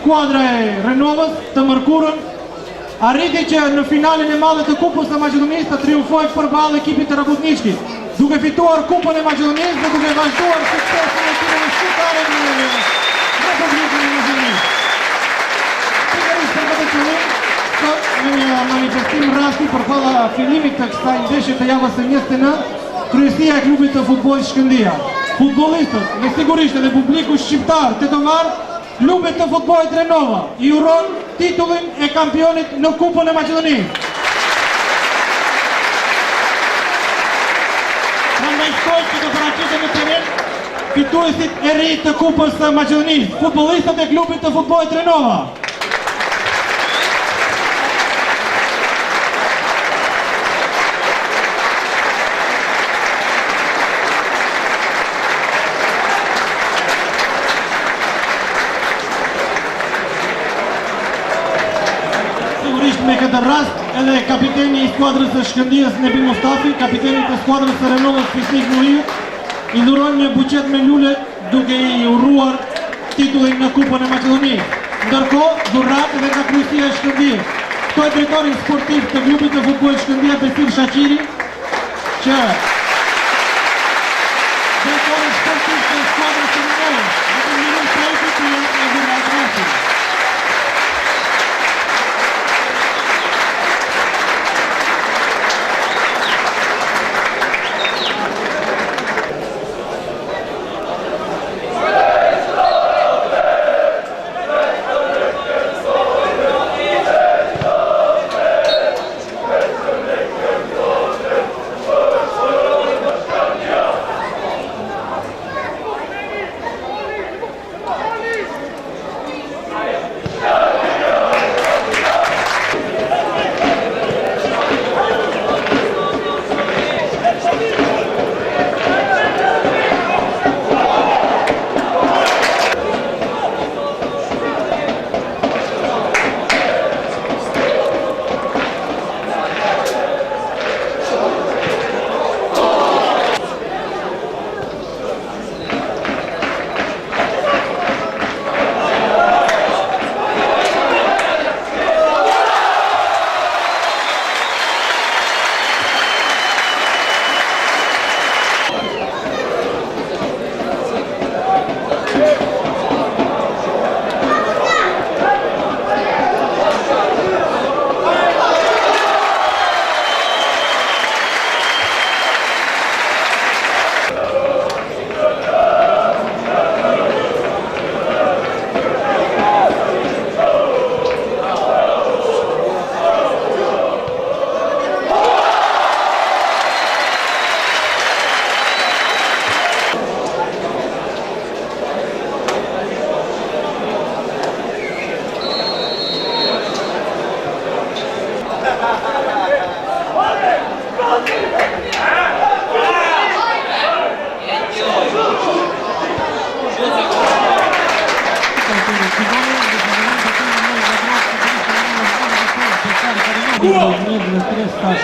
skuadra e Renovës të mërkurën arriti që në finalin e madhe të kupës të Maqedonisë të triumfoj përballë ekipit të Rabotnički, duke fituar kupën e Maqedonisë dhe duke vazhduar suksesin e timeve shqiptare në Republikën e Maqedonisë. Pikërisht për këtë qëllim, sot në një manifestim rasti përpalla fillimit të kësaj ndeshje të javës së 29, kryesia e klubit të futbollit Shkëndija, futbollistët dhe sigurisht edhe publiku shqiptar tetovar, klubit të futbollit Renova i uron titullin e kampionit në Kupën e Maqedonisë. Prandaj shkoj që të paraqiten në teren fituesit e ri të Kupës së Maqedonisë, futbollistët e klubit të futbollit Renova. Me këtë rast, edhe kapiteni i skuadrës së Shkëndijës Nebi Mustafi, kapiteni të skuadrës së Renovës Fisnik Muhiu, i dhuron një buqet me lule duke i urruar titullin në Kupën e Maqedonisë. Ndërkohë, dhurat edhe nga kryesia e Shkëndijës. Këto e drejtori sportiv të klubit të futbollit Shkëndija Besir Shaqiri, që drejtori sportiv të skuadrës së Renovës, dhe të mirin Prejti që e dhurat rastin.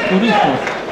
Turistów.